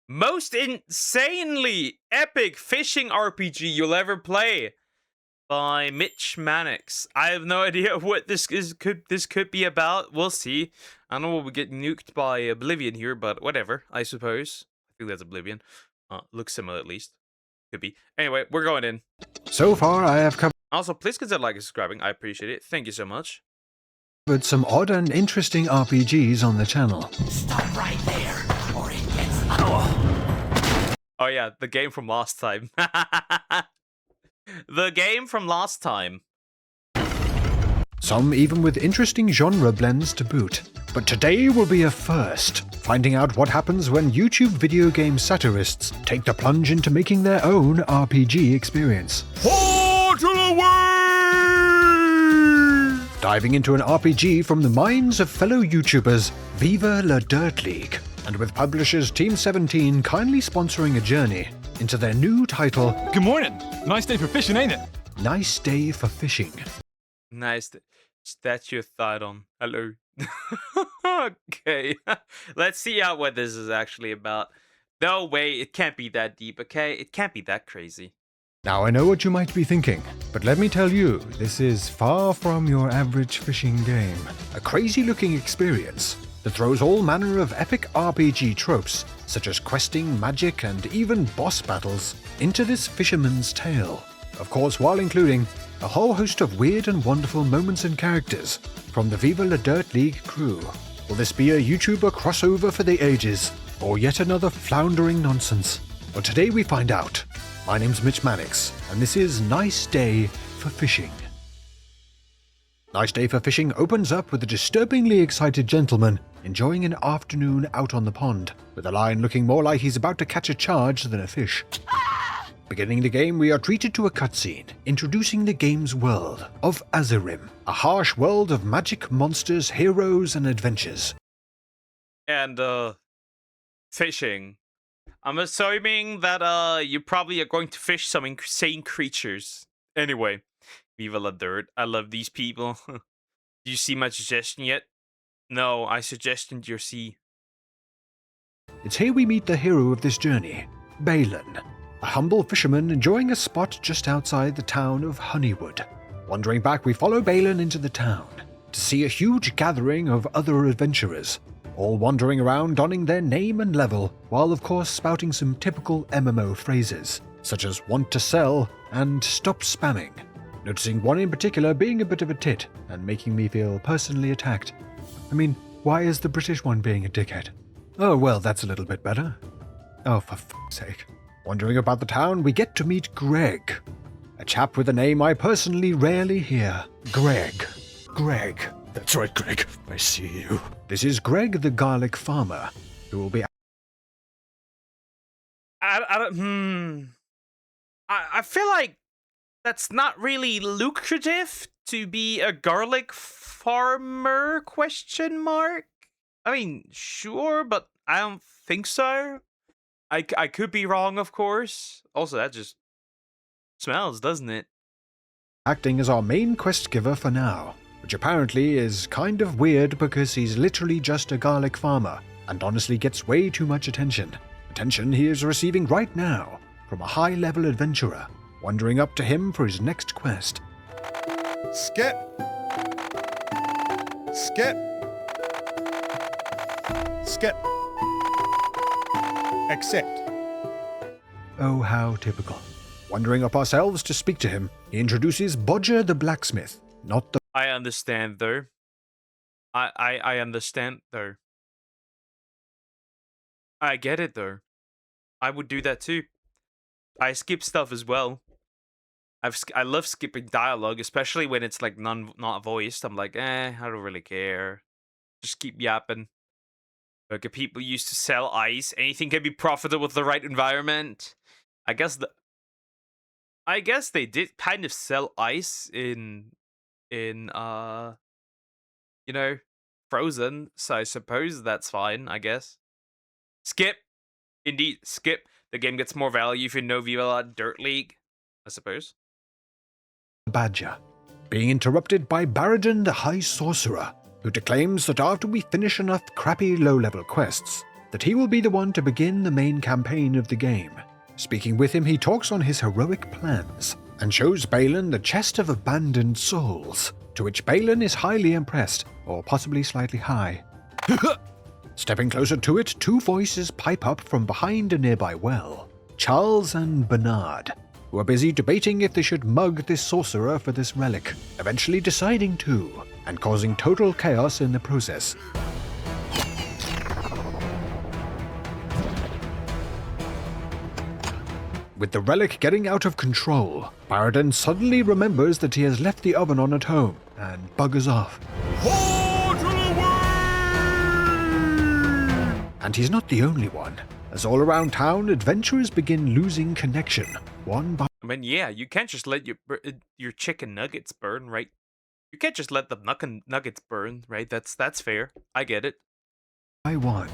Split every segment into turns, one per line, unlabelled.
Most insanely epic fishing RPG you'll ever play by MitchManix. I have no idea what this could be about. We'll see. I know we'll get nuked by Oblivion here, but whatever, I suppose. I think that's Oblivion. Looks similar at least. Could be. Anyway, we're going in.
So far, I have covered
Also, please consider liking and subscribing. I appreciate it. Thank you so much.
some odd and interesting RPGs on the channel.
Stop right there, or it gets...
Oh yeah, the game from last time. The game from last time.
Some even with interesting genre blends to boot. But today will be a first, finding out what happens when YouTube video game satirists take the plunge into making their own RPG experience. Diving into an RPG from the minds of fellow YouTubers Viva La Dirt League, and with publishers Team 17 kindly sponsoring a journey into their new title,
Good morning. Nice day for fishing, ain't it?
Nice Day for Fishing.
Nice statue of Thydon. Hello. Okay. Let's see out what this is actually about. No way, it can't be that deep, okay? It can't be that crazy.
Now I know what you might be thinking, but let me tell you, this is far from your average fishing game. A crazy looking experience that throws all manner of epic RPG tropes, such as questing, magic, and even boss battles, into this fisherman's tale. Of course, while including a whole host of weird and wonderful moments and characters from the Viva La Dirt League crew. Will this be a YouTuber crossover for the ages, or yet another floundering nonsense? Well, today we find out. My name's MitchManix, and this is Nice Day for Fishing. Nice Day for Fishing opens up with a disturbingly excited gentleman enjoying an afternoon out on the pond, with a line looking more like he's about to catch a charge than a fish. Beginning the game, we are treated to a cutscene introducing the game's world of Azerim, a harsh world of magic, monsters, heroes, and adventures.
And, fishing. I'm assuming that, you probably are going to fish some insane creatures. Anyway, Viva La Dirt. I love these people. Do you see my suggestion yet? No, I suggested your see.
It's here we meet the hero of this journey, Balin, a humble fisherman enjoying a spot just outside the town of Honeywood. Wandering back, we follow Balin into the town to see a huge gathering of other adventurers, all wandering around donning their name and level, while of course spouting some typical MMO phrases, such as want to sell and stop spamming, noticing one in particular being a bit of a tit and making me feel personally attacked. I mean, why is the British one being a dickhead? Oh well, that's a little bit better. Oh, for f***'s sake. Wandering about the town, we get to meet Greg, a chap with a name I personally rarely hear. Greg. That's right, Greg. I see you. This is Greg the garlic farmer, who will be...
I feel like that's not really lucrative to be a garlic farmer, question mark? I mean, sure, but I don't think so. I could be wrong, of course. Also, that just smells, doesn't it?
acting as our main quest giver for now, which apparently is kind of weird because he's literally just a garlic farmer, and honestly gets way too much attention. Attention he is receiving right now from a high-level adventurer, wandering up to him for his next quest.
Skip. Skip. Skip. Accept.
Oh, how typical. Wandering up ourselves to speak to him, he introduces Bodger the blacksmith, not the...
I understand, though. I understand, though. I get it, though. I would do that, too. I skip stuff as well. I love skipping dialogue, especially when it's, like, not voiced. I'm like, I don't really care. Just keep yapping. Like, if people used to sell ice, anything can be profitable with the right environment. I guess they did kind of sell ice in you know, Frozen, so I suppose that's fine, I guess. Skip. Indeed, skip. The game gets more value if you know Viva La Dirt League, I suppose.
Badger, being interrupted by Baradin the High Sorcerer, who declaims that after we finish enough crappy low-level quests, that he will be the one to begin the main campaign of the game. Speaking with him, he talks on his heroic plans and shows Balin the chest of abandoned souls, to which Balin is highly impressed, or possibly slightly high. Stepping closer to it, two voices pipe up from behind a nearby well. Charles and Bernard, who are busy debating if they should mug this sorcerer for this relic, eventually deciding to, and causing total chaos in the process. With the relic getting out of control, Baradin suddenly remembers that he has left the oven on at home and buggers off. And he's not the only one, as all around town adventurers begin losing connection, one by
I mean, yeah, you can't just let your chicken nuggets burn, right? You can't just let the nuggets burn, right? That's fair. I get it.
one,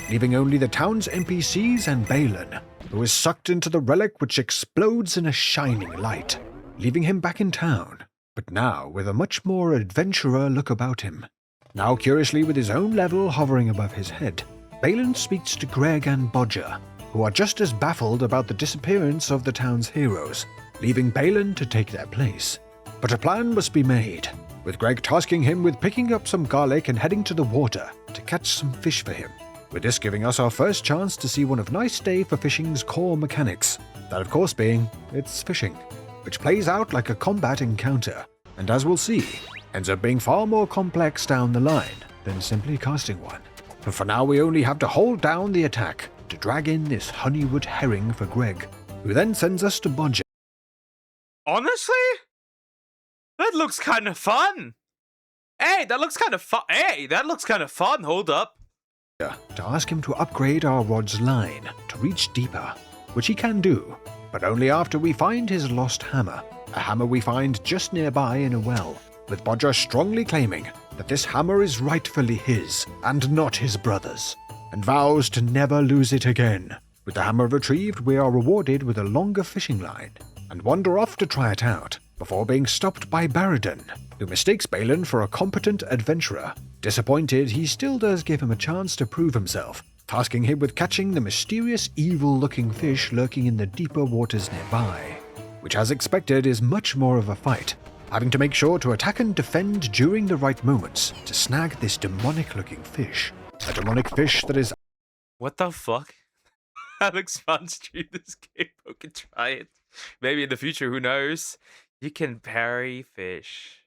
leaving only the town's NPCs and Balin, who is sucked into the relic which explodes in a shining light, leaving him back in town, but now with a much more adventurer look about him. Now curiously with his own level hovering above his head, Balin speaks to Greg and Bodger, who are just as baffled about the disappearance of the town's heroes, leaving Balin to take their place. But a plan must be made, with Greg tasking him with picking up some garlic and heading to the water to catch some fish for him, with this giving us our first chance to see one of Nice Day for Fishing's core mechanics, that of course being, it's fishing, which plays out like a combat encounter, and as we'll see, ends up being far more complex down the line than simply casting one. But for now we only have to hold down the attack to drag in this Honeywood herring for Greg, who then sends us to Bodger.
Honestly, that looks kind of fun. Hey, that looks kind of fun. Hey, that looks kind of fun. Hold up.
To ask him to upgrade our rod's line to reach deeper, which he can do, but only after we find his lost hammer, a hammer we find just nearby in a well, with Bodger strongly claiming that this hammer is rightfully his and not his brother's, and vows to never lose it again. With the hammer retrieved, we are rewarded with a longer fishing line, and wander off to try it out, before being stopped by Baradin, who mistakes Balin for a competent adventurer. Disappointed, he still does give him a chance to prove himself, tasking him with catching the mysterious evil-looking fish lurking in the deeper waters nearby, which as expected is much more of a fight, having to make sure to attack and defend during the right moments to snag this demonic-looking fish. A demonic fish that is...
What the fuck? Alex Fun stream this game. I can try it. Maybe in the future, who knows? You can parry fish.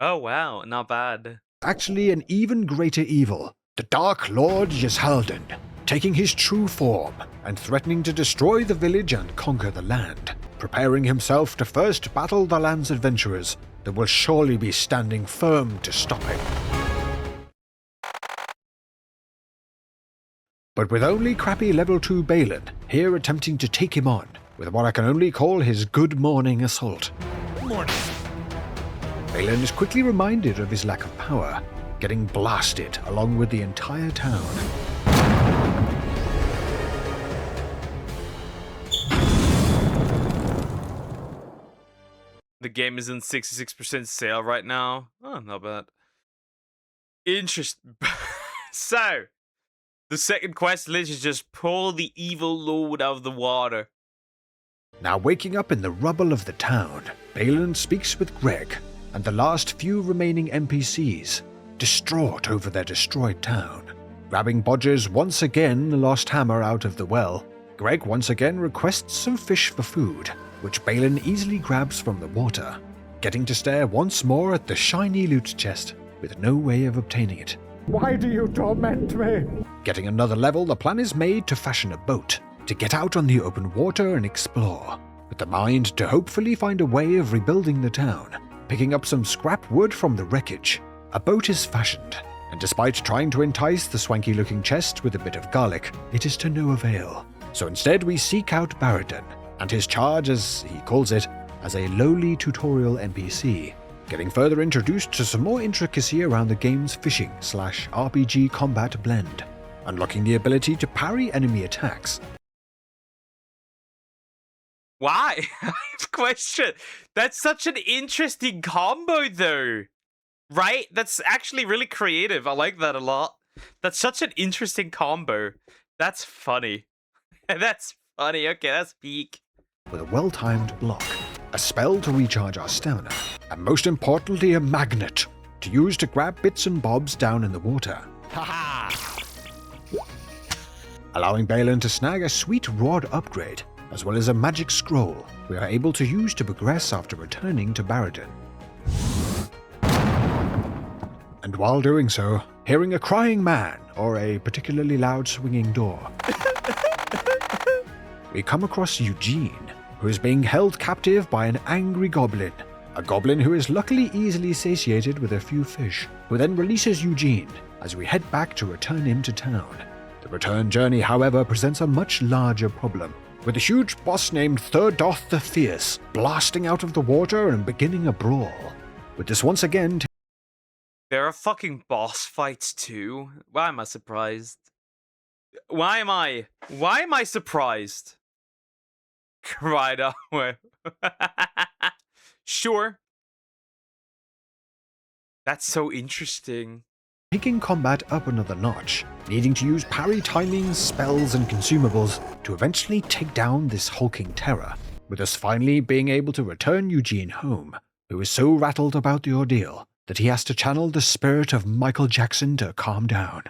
Oh wow, not bad.
actually an even greater evil, the Dark Lord Yshalden, taking his true form and threatening to destroy the village and conquer the land, preparing himself to first battle the land's adventurers that will surely be standing firm to stop him. But with only crappy level 2 Balin here attempting to take him on with what I can only call his good morning assault.
Morning.
Balin is quickly reminded of his lack of power, getting blasted along with the entire town.
The game is in 66% sale right now. Oh, not bad. Interesting. So, the second quest list is just pull the evil lord out of the water.
Now waking up in the rubble of the town, Balin speaks with Greg and the last few remaining NPCs, distraught over their destroyed town. Grabbing Bodger's once again lost hammer out of the well, Greg once again requests some fish for food, which Balin easily grabs from the water, getting to stare once more at the shiny loot chest with no way of obtaining it.
Why do you torment me?
Getting another level, the plan is made to fashion a boat to get out on the open water and explore, with the mind to hopefully find a way of rebuilding the town. Picking up some scrap wood from the wreckage, a boat is fashioned, and despite trying to entice the swanky-looking chest with a bit of garlic, it is to no avail. So instead we seek out Baradin and his charge, as he calls it, as a lowly tutorial NPC, getting further introduced to some more intricacy around the game's fishing/RPG combat blend, unlocking the ability to parry enemy attacks.
Why? I have a question. That's such an interesting combo, though. Right? That's actually really creative. I like that a lot. That's such an interesting combo. That's funny. That's funny. Okay, that's peak.
with a well-timed block, a spell to recharge our stamina, and most importantly a magnet to use to grab bits and bobs down in the water. Allowing Balin to snag a sweet rod upgrade, as well as a magic scroll we are able to use to progress after returning to Barradin. And while doing so, hearing a crying man or a particularly loud swinging door, we come across Eugene, who is being held captive by an angry goblin. A goblin who is luckily easily satiated with a few fish, who then releases Eugene as we head back to return him to town. The return journey, however, presents a much larger problem, with a huge boss named Thurdoth the Fierce blasting out of the water and beginning a brawl. With this once again
There are fucking boss fights too. Why am I surprised? Why am I surprised? Right away. Sure. That's so interesting.
taking combat up another notch, needing to use parry timings, spells, and consumables to eventually take down this hulking terror, with us finally being able to return Eugene home, who is so rattled about the ordeal that he has to channel the spirit of Michael Jackson to calm down.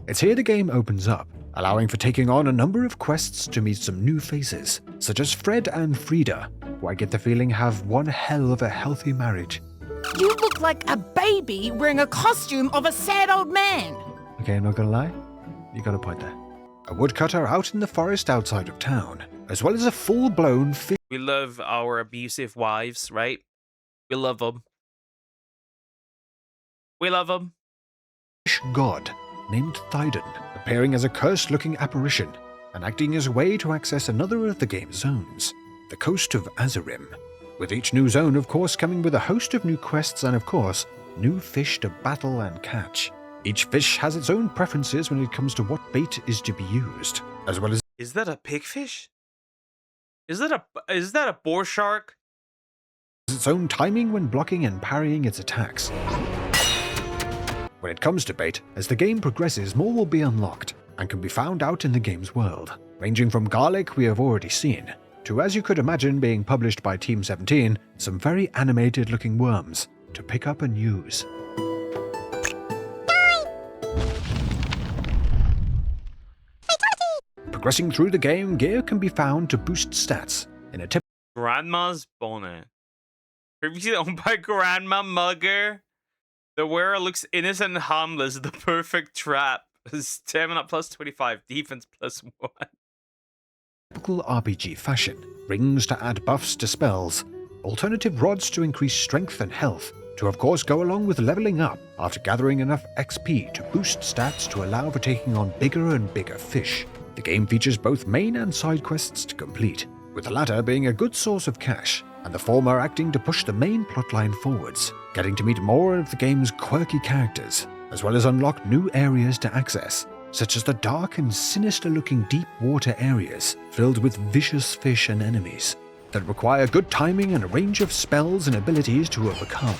It's here the game opens up, allowing for taking on a number of quests to meet some new faces, such as Fred and Frida, who I get the feeling have one hell of a healthy marriage.
You look like a baby wearing a costume of a sad old man.
Okay, I'm not gonna lie, you got a point there. A woodcutter out in the forest outside of town, as well as a full-blown fish
We love our abusive wives, right? We love them. We love them.
god named Thydon, appearing as a cursed-looking apparition and acting as a way to access another of the game's zones, the coast of Azurim. With each new zone, of course, coming with a host of new quests and, of course, new fish to battle and catch. Each fish has its own preferences when it comes to what bait is to be used, as well as
Is that a pigfish? Is that a boar shark?
its own timing when blocking and parrying its attacks. When it comes to bait, as the game progresses, more will be unlocked and can be found out in the game's world, ranging from garlic we have already seen, to, as you could imagine being published by Team 17, some very animated looking worms to pick up and use. Progressing through the game, gear can be found to boost stats in a typical
Grandma's bonnet. Previously owned by Grandma Mugger. The wearer looks innocent and harmless. The perfect trap. Stamina plus 25. Defense plus 1.
RPG fashion, rings to add buffs to spells, alternative rods to increase strength and health, to of course go along with leveling up after gathering enough XP to boost stats to allow for taking on bigger and bigger fish. The game features both main and side quests to complete, with the latter being a good source of cash, and the former acting to push the main plotline forwards, getting to meet more of the game's quirky characters, as well as unlock new areas to access, such as the dark and sinister-looking deep water areas filled with vicious fish and enemies that require good timing and a range of spells and abilities to overcome.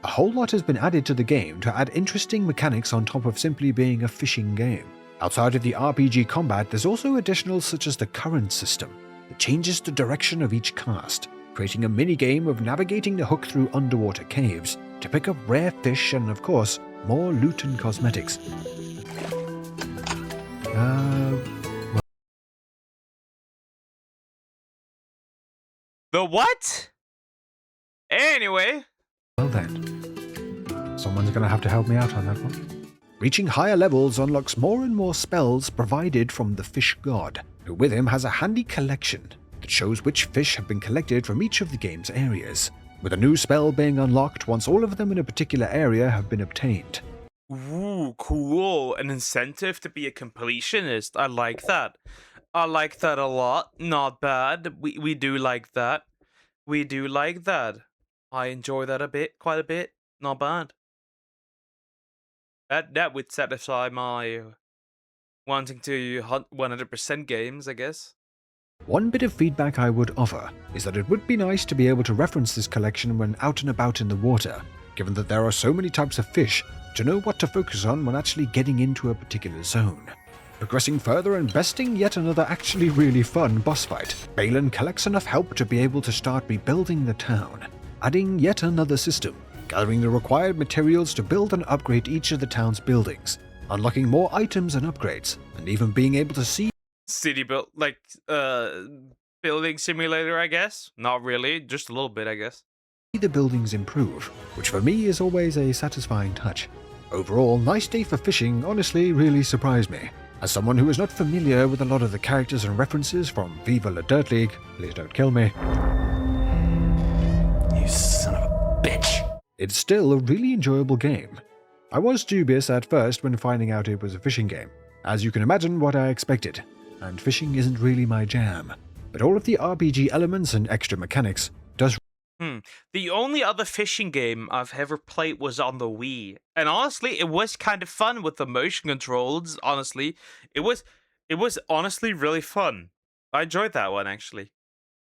A whole lot has been added to the game to add interesting mechanics on top of simply being a fishing game. Outside of the RPG combat, there's also additionals such as the current system that changes the direction of each cast, creating a mini-game of navigating the hook through underwater caves to pick up rare fish and, of course, more loot and cosmetics.
The what? Anyway.
Well then, someone's gonna have to help me out on that one. Reaching higher levels unlocks more and more spells provided from the fish god, who with him has a handy collection that shows which fish have been collected from each of the game's areas, with a new spell being unlocked once all of them in a particular area have been obtained.
Ooh, cool. An incentive to be a completionist. I like that. I like that a lot. Not bad. We do like that. We do like that. I enjoy that a bit, quite a bit. Not bad. That would satisfy my wanting to hunt 100% games, I guess.
One bit of feedback I would offer is that it would be nice to be able to reference this collection when out and about in the water, given that there are so many types of fish to know what to focus on when actually getting into a particular zone. Progressing further and besting yet another actually really fun boss fight, Balin collects enough help to be able to start rebuilding the town, adding yet another system, gathering the required materials to build and upgrade each of the town's buildings, unlocking more items and upgrades, and even being able to see
City build, like, building simulator, I guess. Not really, just a little bit, I guess.
the buildings improve, which for me is always a satisfying touch. Overall, nice day for fishing honestly really surprised me. As someone who is not familiar with a lot of the characters and references from Viva La Dirt League, please don't kill me,
You son of a bitch.
it's still a really enjoyable game. I was dubious at first when finding out it was a fishing game, as you can imagine what I expected, and fishing isn't really my jam. But all of the RPG elements and extra mechanics does
The only other fishing game I've ever played was on the Wii, and honestly, it was kind of fun with the motion controls. Honestly, it was honestly really fun. I enjoyed that one actually.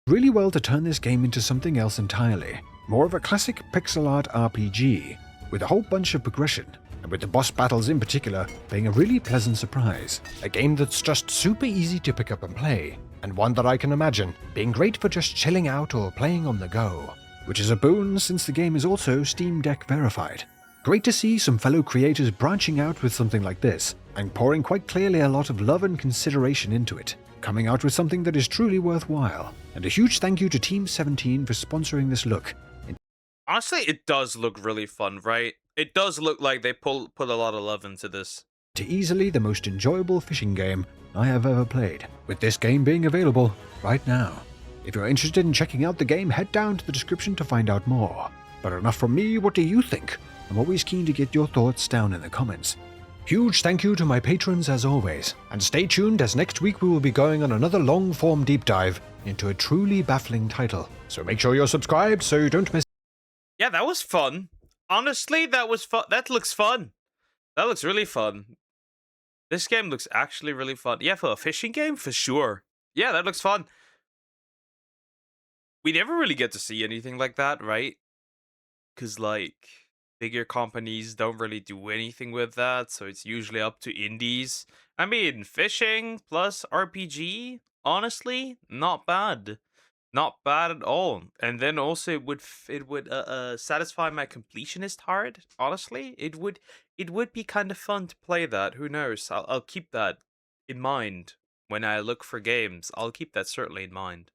really well to turn this game into something else entirely, more of a classic pixel art RPG, with a whole bunch of progression, and with the boss battles in particular being a really pleasant surprise. A game that's just super easy to pick up and play, and one that I can imagine being great for just chilling out or playing on the go, which is a boon since the game is also Steam Deck verified. Great to see some fellow creators branching out with something like this, and pouring quite clearly a lot of love and consideration into it, coming out with something that is truly worthwhile. And a huge thank you to Team 17 for sponsoring this look.
Honestly, it does look really fun, right? It does look like they put a lot of love into this.
To easily the most enjoyable fishing game I have ever played, with this game being available right now. If you're interested in checking out the game, head down to the description to find out more. But enough from me, what do you think? I'm always keen to get your thoughts down in the comments. Huge thank you to my patrons as always, and stay tuned as next week we will be going on another long-form deep dive into a truly baffling title. So make sure you're subscribed so you don't miss.
Yeah, that was fun. Honestly, that was fun. That looks fun. That looks really fun. This game looks actually really fun. Yeah, for a fishing game, for sure. Yeah, that looks fun. We never really get to see anything like that, right? Because, like, bigger companies don't really do anything with that, so it's usually up to indies. I mean, fishing plus RPG, honestly, not bad. Not bad at all. And then also it would satisfy my completionist heart. Honestly, it would be kind of fun to play that. Who knows? I'll keep that in mind when I look for games. I'll keep that certainly in mind.